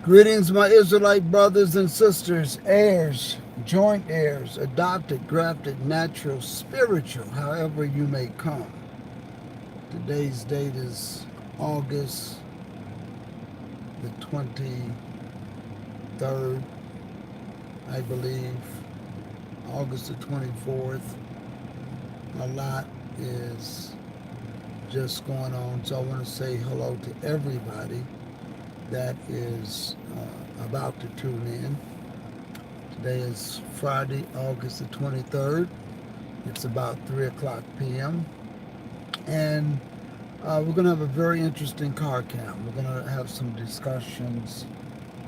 Greetings, my Israelite brothers and sisters, heirs, joint heirs, adopted, grafted, natural, spiritual, however you may come. Today's date is August the 23rd, I believe, August the 24th. A lot is just going on, so I want to say hello to everybody that is about to tune in. Today is Friday, August the 23rd. It's about 3 o'clock p.m. And we're going to have a very interesting car cam. We're going to have some discussions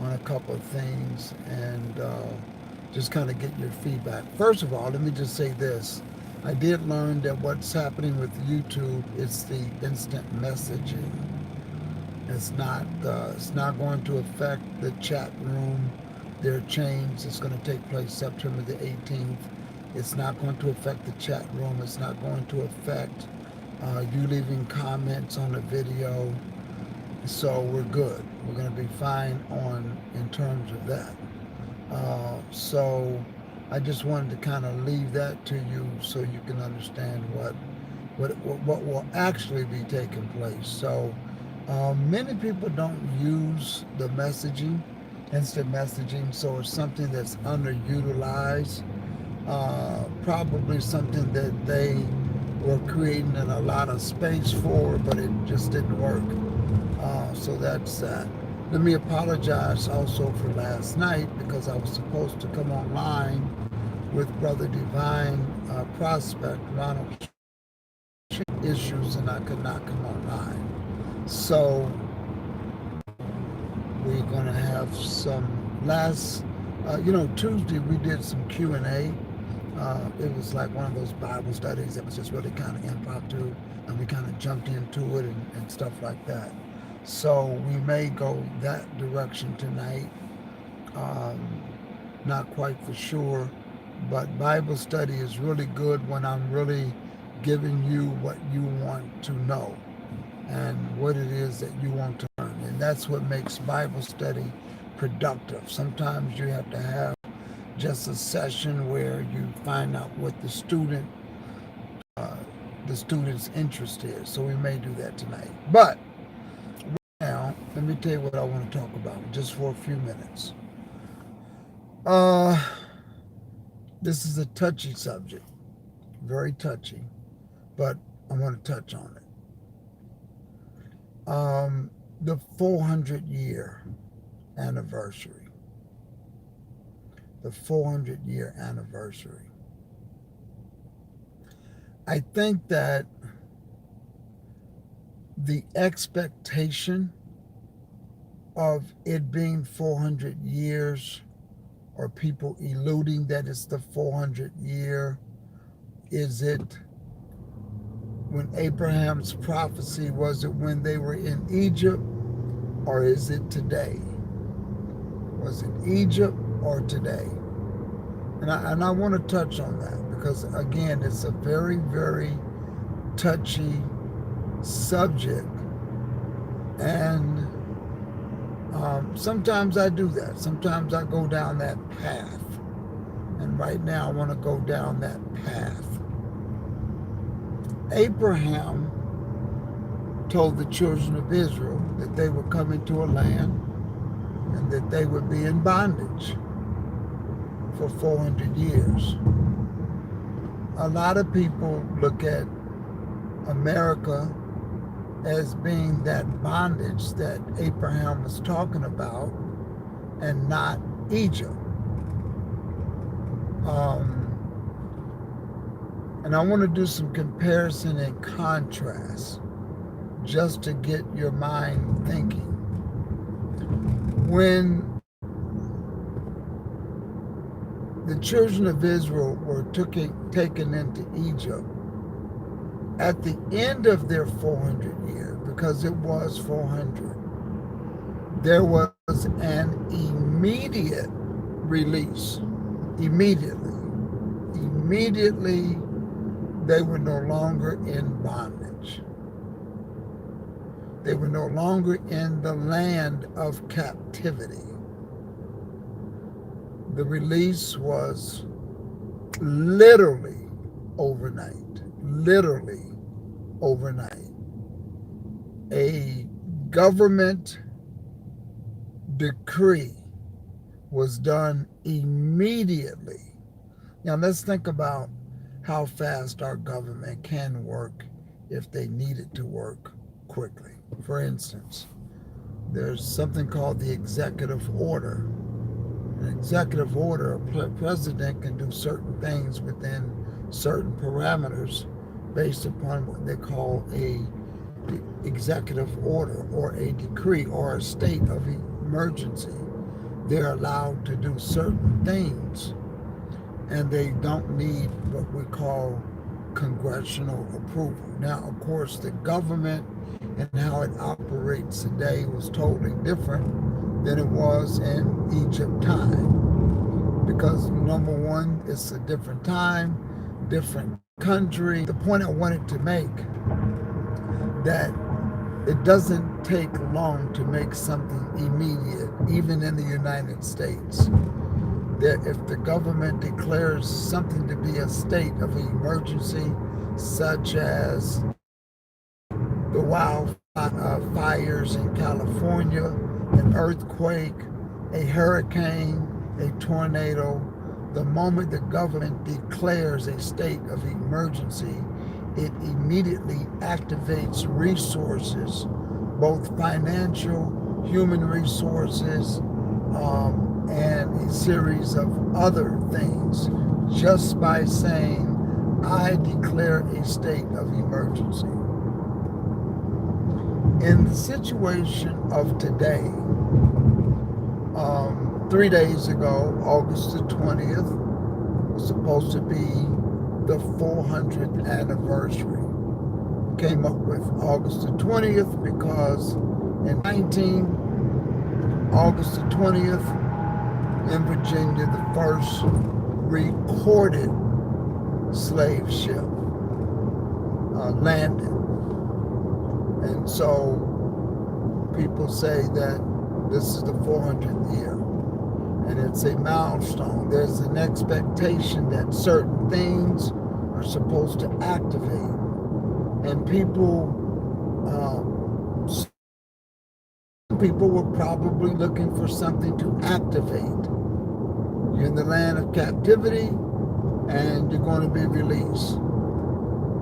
on a couple of things and just kind of get your feedback. First of all, let me just say this. I did learn that what's happening with YouTube is the instant messaging. It's not going to affect the chat room. There are changes. It's going to take place September the 18th. It's not going to affect the chat room. It's not going to affect you leaving comments on the video. So we're good. We're going to be fine on in terms of that. So I just wanted to kind of leave that to you so you can understand what will actually be taking place. So many people don't use the messaging, instant messaging, so it's something that's underutilized. Probably something that they were creating in a lot of space for, but it just didn't work. So that's that. Let me apologize also for last night because I was supposed to come online with Brother Divine Prospect, Ronald, issues, and I could not come online. So we're going to have some Tuesday we did some Q&A. It was like one of those Bible studies that was just really kind of impromptu, and we kind of jumped into it and stuff like that. So we may go that direction tonight. Um, Not quite for sure, but Bible study is really good when I'm really giving you what you want to know and what it is that you want to learn. And that's what makes Bible study productive. Sometimes you have to have just a session where you find out what uh, the student's interest is. So we may do that tonight. But now, let me tell you what I want to talk about just for a few minutes. Uh, this is a touchy subject, very touchy, but I want to touch on it. The 400-year anniversary. The 400-year anniversary. I think that the expectation of it being 400 years or people eluding that it's the 400 year, is it when Abraham's prophecy, was it when they were in Egypt, or is it today? Was it Egypt or today? And I want to touch on that because, again, it's a very, very touchy subject. And sometimes I do that. Sometimes I go down that path. And right now I want to go down that path. Abraham told the children of Israel that they were coming to a land and that they would be in bondage for 400 years. A lot of people look at America as being that bondage that Abraham was talking about and not Egypt. And I want to do some comparison and contrast just to get your mind thinking. When the children of Israel were taken into Egypt, at the end of their 400 years, because it was 400, there was an immediate release. Immediately, they were no longer in bondage. They were no longer in the land of captivity. The release was literally overnight. Literally overnight. A government decree was done immediately. Now let's think about how fast our government can work if they need it to work quickly. For instance, there's something called the executive order. An executive order, a president can do certain things within certain parameters based upon what they call a executive order or a decree or a state of emergency. They're allowed to do certain things, and they don't need what we call congressional approval. Now, of course, the government and how it operates today was totally different than it was in Egypt time. Because number one, it's a different time, different country. The point I wanted to make that it doesn't take long to make something immediate, even in the United States. That if the government declares something to be a state of emergency, such as the wildfires in California, an earthquake, a hurricane, a tornado, the moment the government declares a state of emergency, it immediately activates resources, both financial, human resources, and a series of other things, just by saying, I declare a state of emergency. In the situation of today, 3 days ago, August the 20th, was supposed to be the 400th anniversary. Came up with August the 20th because in August the 20th, in Virginia, the first recorded slave ship landed. And so people say that this is the 400th year. And it's a milestone. There's an expectation that certain things are supposed to activate. And people were probably looking for something to activate. You're in the land of captivity and you're going to be released.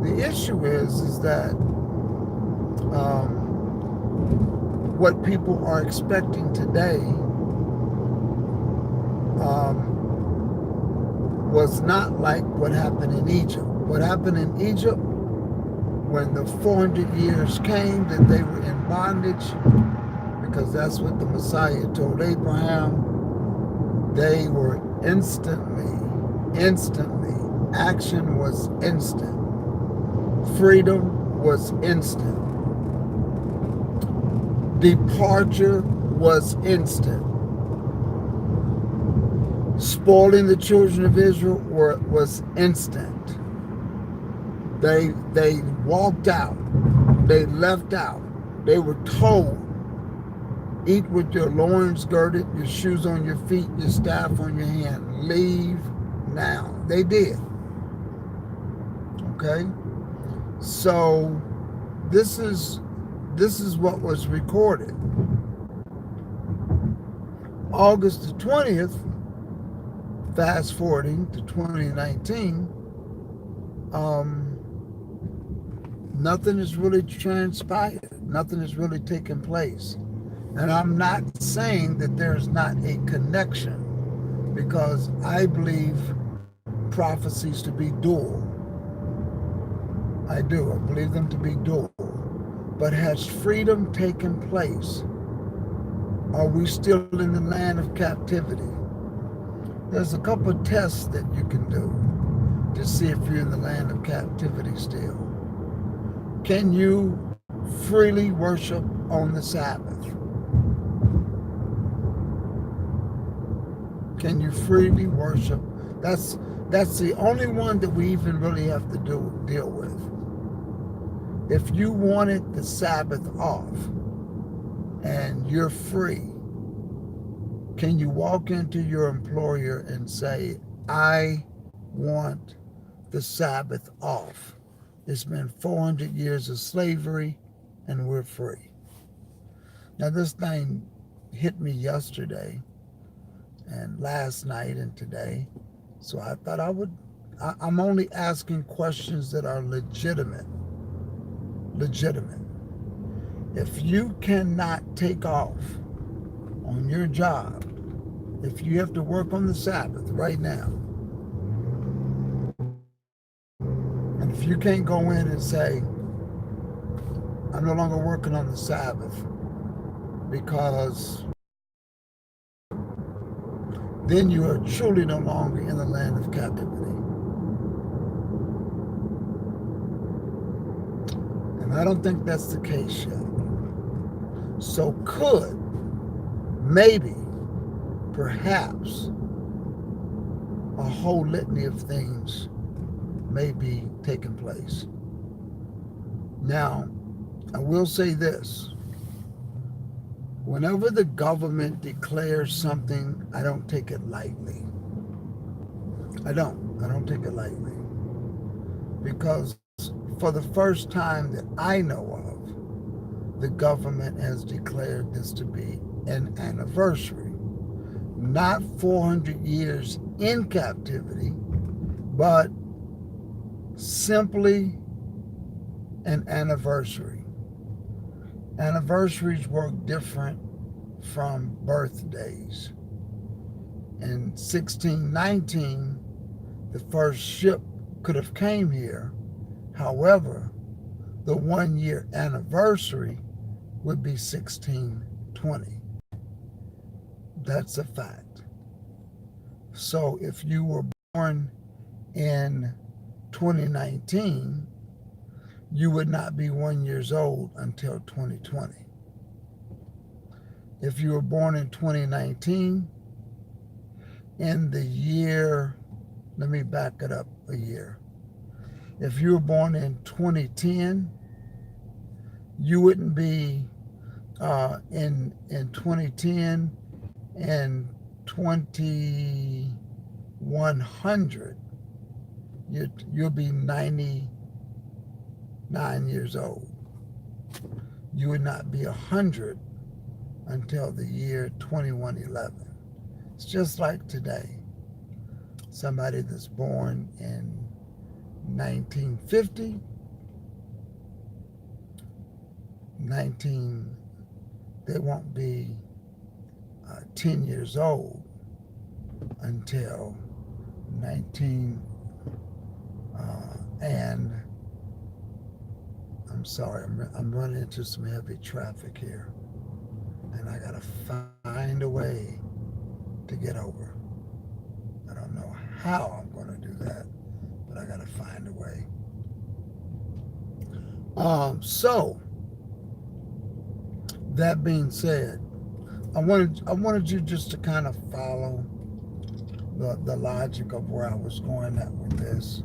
The issue is that what people are expecting today was not like what happened in Egypt. What happened in Egypt when the 400 years came that they were in bondage, because that's what the Messiah told Abraham, they were instantly, action was instant. Freedom was instant. Departure was instant. Spoiling the children of Israel was instant. They walked out. They left out. They were told, eat with your loins girded, your shoes on your feet, your staff on your hand. Leave now. They did. Okay? So this is what was recorded. August the 20th, fast forwarding to 2019, nothing has really transpired. Nothing has really taken place. And I'm not saying that there's not a connection, because I believe prophecies to be dual. I do. I believe them to be dual. But has freedom taken place? Are we still in the land of captivity? There's a couple of tests that you can do to see if you're in the land of captivity still. Can you freely worship on the Sabbath? Can you freely worship? That's the only one that we even really have to deal with. If you wanted the Sabbath off and you're free, can you walk into your employer and say, I want the Sabbath off? It's been 400 years of slavery and we're free. Now, this thing hit me yesterday and last night and today. So I thought I'm only asking questions that are legitimate. Legitimate. If you cannot take off on your job, if you have to work on the Sabbath right now, and if you can't go in and say, I'm no longer working on the Sabbath, because then you are truly no longer in the land of captivity. And I don't think that's the case yet. So could, maybe, perhaps, a whole litany of things may be taking place. Now, I will say this. Whenever the government declares something, I don't take it lightly. I don't take it lightly. Because for the first time that I know of, the government has declared this to be an anniversary. Not 400 years in captivity, but simply an anniversary. Anniversaries work different from birthdays. In 1619, the first ship could have came here. However, the 1 year anniversary would be 1620. That's a fact. So if you were born in 2019, you would not be 1 year old until 2020. If you were born in 2019, in the year, let me back it up a year. If you were born in 2010, you wouldn't be in 2010 and 2100. You'll be 99 years old. You would not be 100 until the year 2111. It's just like today. Somebody that's born in 1950, they won't be 10 years old until 19, and I'm sorry, I'm running into some heavy traffic here, and I gotta find a way to get over. I don't know how I'm gonna do that, but I gotta find a way. So that being said, I wanted you just to kind of follow the logic of where I was going at with this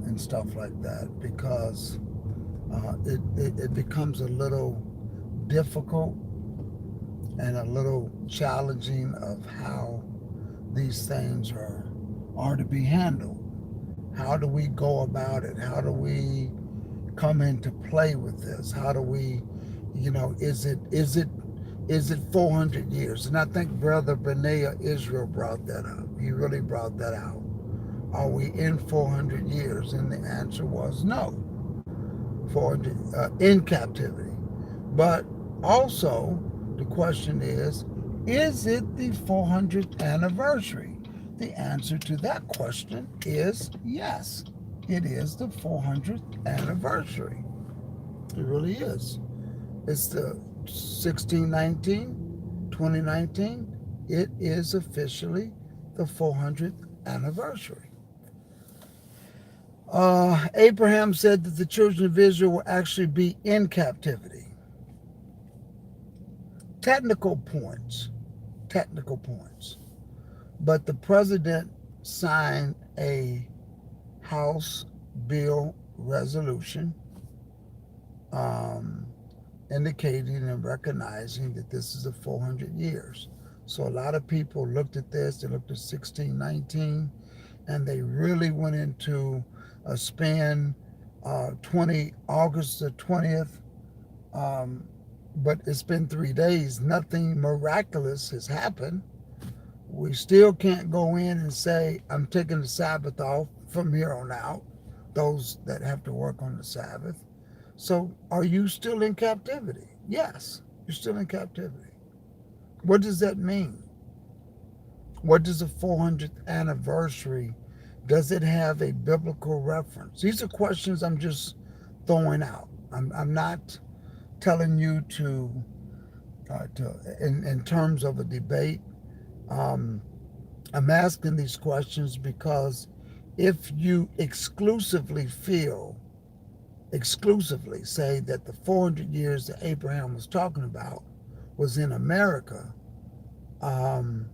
and stuff like that, because it becomes a little difficult and a little challenging of how these things are to be handled. How do we go about it? How do we come into play with this? How do we, is it 400 years? And I think Brother Benaiah Israel brought that up. He really brought that out. Are we in 400 years? And the answer was no. 400 in captivity. But also, the question is it the 400th anniversary? The answer to that question is yes. It is the 400th anniversary. It really is. It's the 2019. It is officially the 400th anniversary. Abraham said that the children of Israel will actually be in captivity. Technical points. But the president signed a House bill resolution um, indicating and recognizing that this is a 400 years. So a lot of people looked at this, they looked at 1619, and they really went into a span 20 August the 20th. Um, but it's been 3 days. Nothing miraculous has happened. We still can't go in and say, I'm taking the Sabbath off from here on out, those that have to work on the Sabbath. So are you still in captivity? Yes, you're still in captivity. What does that mean? What does the 400th anniversary, does it have a biblical reference? These are questions I'm just throwing out. I'm not telling you in terms of a debate. Um, I'm asking these questions because if you exclusively say that the 400 years that Abraham was talking about was in America, um,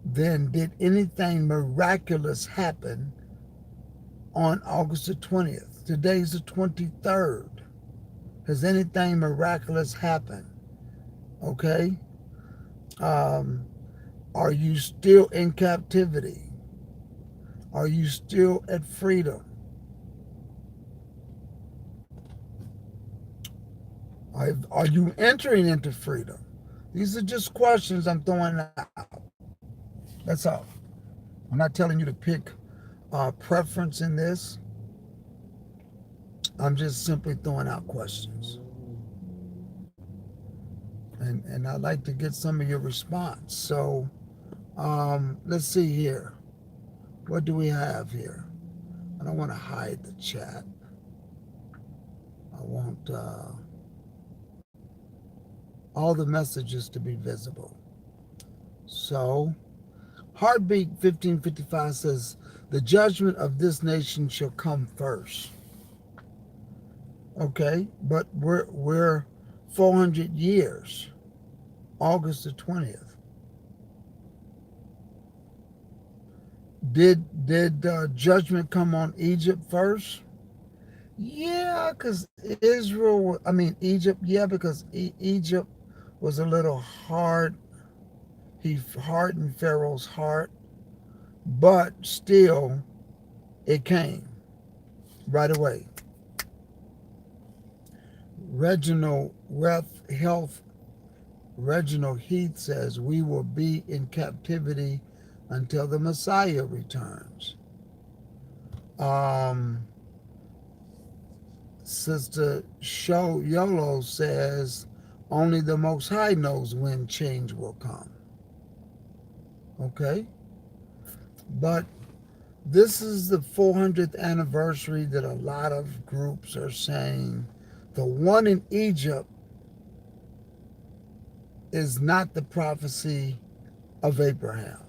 then did anything miraculous happen on August the 20th? Today's the 23rd. Has anything miraculous happened? Okay. Um, are you still in captivity? Are you still at freedom? Are you entering into freedom? These are just questions I'm throwing out. That's all. I'm not telling you to pick preference in this. I'm just simply throwing out questions. And I'd like to get some of your response. So let's see here. What do we have here? I don't want to hide the chat. I want all the messages to be visible. So, Heartbeat 1555 says, the judgment of this nation shall come first. Okay, but we're 400 years, August the 20th. Did judgment come on Egypt first? Yeah, because Egypt, yeah, because Egypt was a little hard. He hardened Pharaoh's heart, but still, it came right away. Reginald Heath says, we will be in captivity until the Messiah returns. Sister Show Yolo says, only the Most High knows when change will come. Okay? But this is the 400th anniversary that a lot of groups are saying the one in Egypt is not the prophecy of Abraham.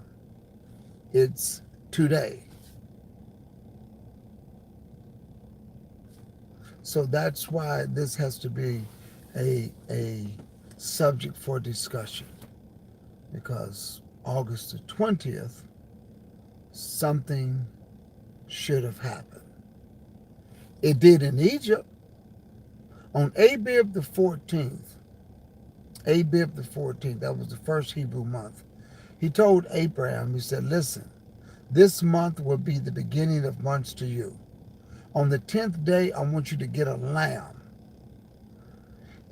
It's today. So that's why this has to be a subject for discussion, because August the 20th, something should have happened. It did in Egypt. On Abib the 14th, that was the first Hebrew month, he told Abraham, he said, listen, this month will be the beginning of months to you. On the 10th day, I want you to get a lamb.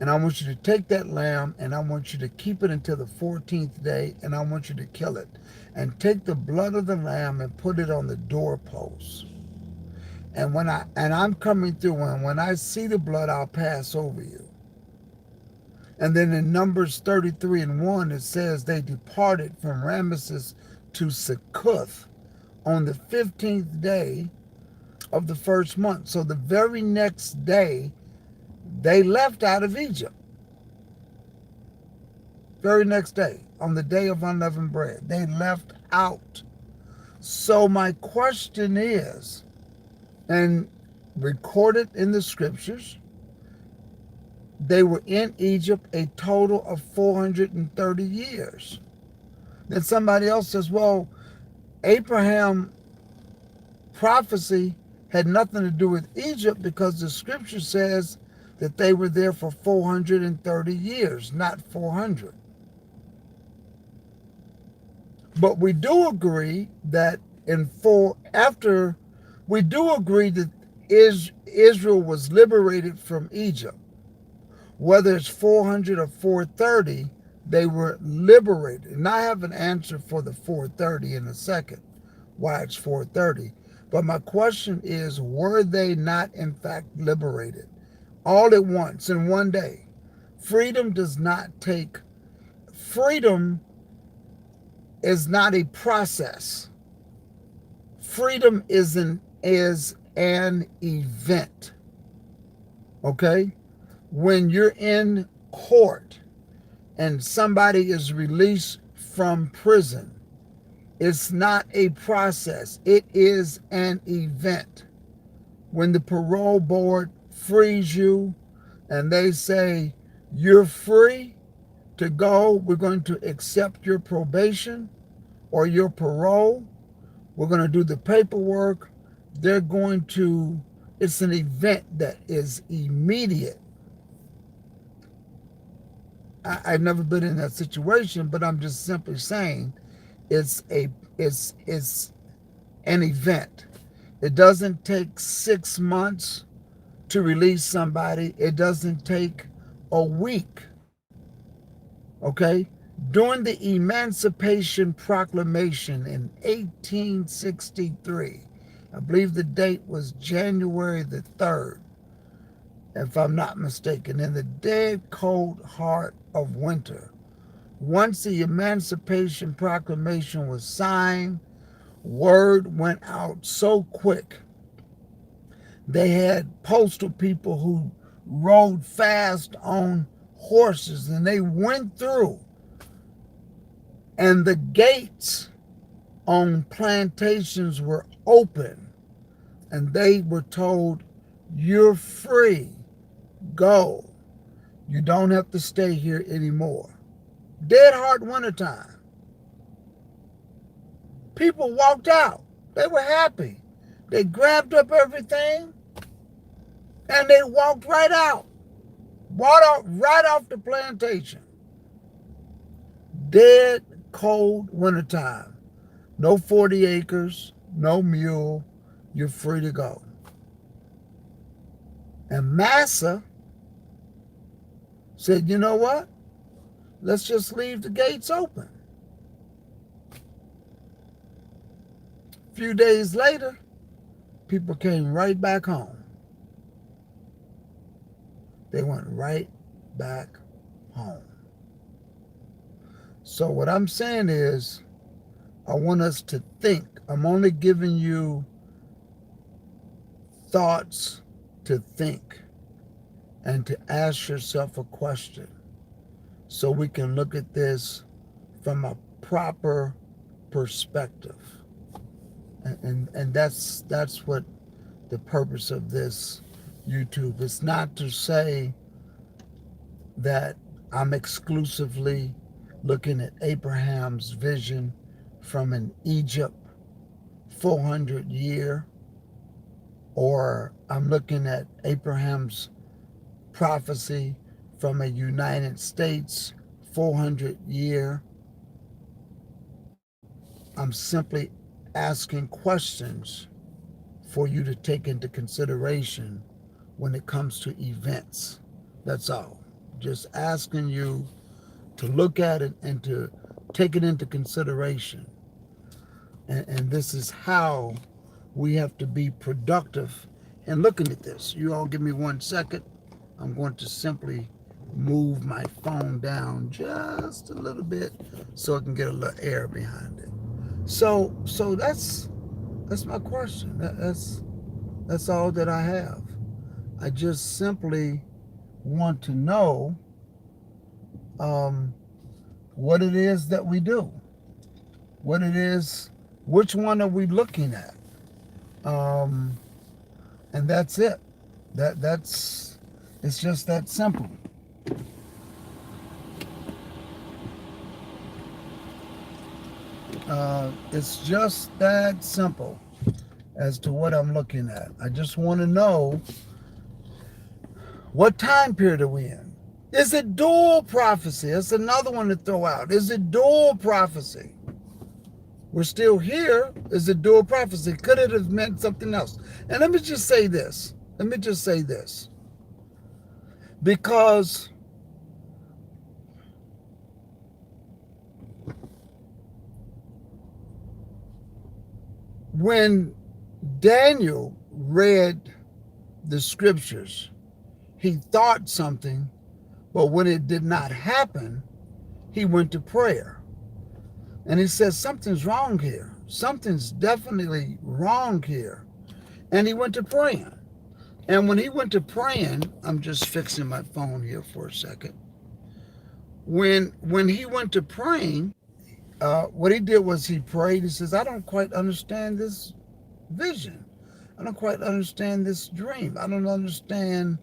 And I want you to take that lamb and I want you to keep it until the 14th day, and I want you to kill it. And take the blood of the lamb and put it on the doorpost. And I'm coming through, and when I see the blood, I'll pass over you. And then in Numbers 33:1, it says they departed from Ramesses to Succoth on the 15th day of the first month. So the very next day, they left out of Egypt. Very next day, on the day of unleavened bread, they left out. So my question is, and recorded in the scriptures, they were in Egypt a total of 430 years. Then somebody else says, well, Abraham prophecy had nothing to do with Egypt, because the scripture says that they were there for 430 years, not 400. But we do agree that we do agree that Israel was liberated from Egypt. Whether it's 400 or 430, they were liberated. And I have an answer for the 430 in a second, why it's 430. But my question is, were they not in fact liberated all at once in one day? Freedom is not a process. Freedom is an event. Okay? When you're in court and somebody is released from prison, it's not a process. It is an event. When the parole board frees you and they say, you're free to go, we're going to accept your probation or your parole, we're going to do the paperwork, it's an event that is immediate. I've never been in that situation, but I'm just simply saying it's an event. It doesn't take 6 months to release somebody. It doesn't take a week. Okay? During the Emancipation Proclamation in 1863, I believe the date was January the 3rd, if I'm not mistaken, in the dead cold heart of winter. Once the Emancipation Proclamation was signed, word went out so quick. They had postal people who rode fast on horses, and they went through. And the gates on plantations were open, and they were told, you're free. Go. You don't have to stay here anymore. Dead hard wintertime. People walked out. They were happy. They grabbed up everything and they walked right out. Right off the plantation. Dead cold wintertime. No 40 acres, no mule. You're free to go. And Massa said, you know what? Let's just leave the gates open. A few days later, people came right back home. They went right back home. So what I'm saying is, I want us to think. I'm only giving you thoughts to think and to ask yourself a question so we can look at this from a proper perspective. And that's what the purpose of this YouTube. It's not to say that I'm exclusively looking at Abraham's vision from an Egypt 400 year, or I'm looking at Abraham's prophecy from a United States 400 year. I'm simply asking questions for you to take into consideration when it comes to events. That's all. Just asking you to look at it and to take it into consideration. And this is how we have to be productive in looking at this. You all give me 1 second. I'm going to simply move my phone down just a little bit so I can get a little air behind it. So that's my question. That's all that I have. I just simply want to know what it is that we do. What it is, which one are we looking at? And that's it. It's just that simple. It's just that simple as to what I'm looking at. I just want to know What time period are we in? Is it dual prophecy? That's another one to throw out. Is it dual prophecy? We're still here. Is it dual prophecy? Could it have meant something else? And let me just say this. Because when Daniel read the scriptures, he thought something, but when it did not happen, he went to prayer. And he says, something's wrong here. Something's definitely wrong here. And he went to praying. And when he went to praying, I'm just fixing my phone here for a second. When he went to praying, what he did was he prayed. He says, I don't quite understand this vision. I don't quite understand this dream. I don't understand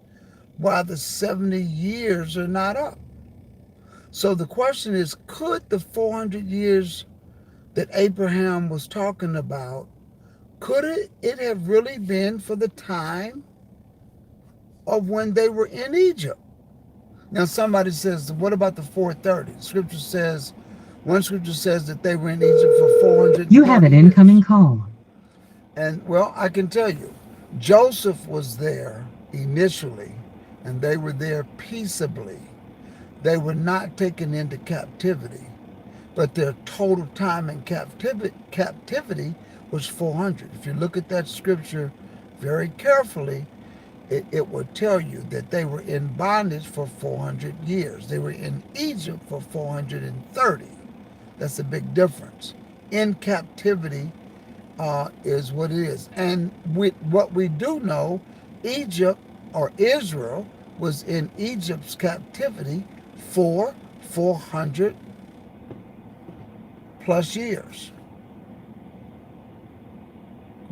why the 70 years are not up. So the question is, could the 400 years that Abraham was talking about, could it have really been for the time of when they were in Egypt? Now somebody says, what about the 430? One scripture says that they were in Egypt for 400 years. You have an incoming call. And well, I can tell you, Joseph was there initially, and they were there peaceably. They were not taken into captivity, but their total time in captivity was 400. If you look at that scripture very carefully, it will tell you that they were in bondage for 400 years. They were in Egypt for 430. That's a big difference. In captivity is what it is. And what we do know, Egypt or Israel was in Egypt's captivity for 400 plus years.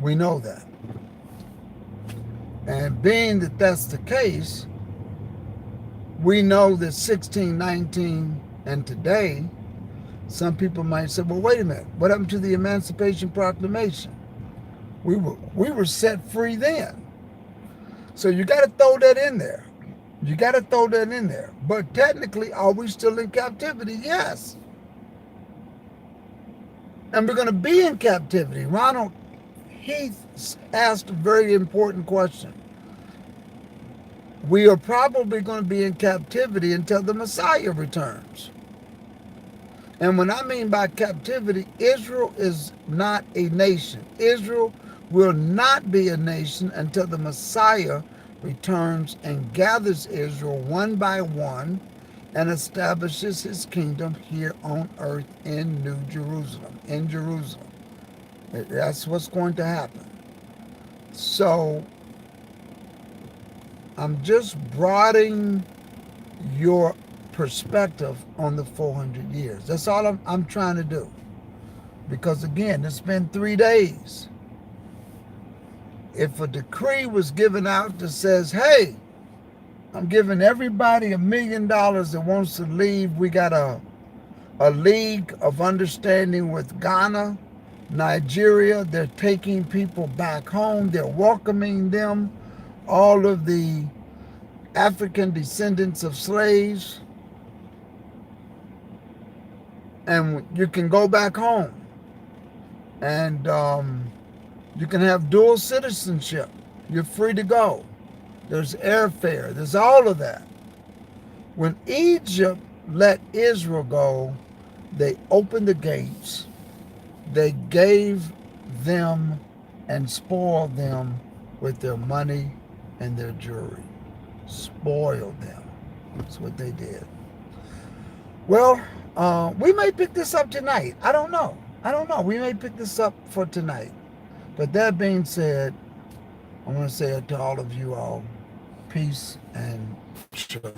We know that. And being that that's the case, we know that 1619 and today, some people might say, well, wait a minute, what happened to the Emancipation Proclamation? We were set free then. So you got to throw that in there. But technically, are we still in captivity? Yes. And we're going to be in captivity. Ronald Heath asked a very important question. We are probably going to be in captivity until the Messiah returns. And when I mean by captivity, Israel is not a nation. Israel will not be a nation until the Messiah returns and gathers Israel one by one and establishes his kingdom here on earth in New Jerusalem, in Jerusalem. That's what's going to happen. So I'm just broadening your perspective on the 400 years. That's all I'm trying to do. Because again, it's been 3 days. If a decree was given out that says, hey, I'm giving everybody $1 million that wants to leave. We got a league of understanding with Ghana, Nigeria. They're taking people back home. They're welcoming them. All of the African descendants of slaves. And you can go back home. And you can have dual citizenship. You're free to go. There's airfare. There's all of that. When Egypt let Israel go, they opened the gates. They gave them and spoiled them with their money and their jewelry. Spoiled them. That's what they did. Well, we may pick this up tonight. I don't know. We may pick this up for tonight. But that being said, I want to say it to all of you all. Peace and shalom.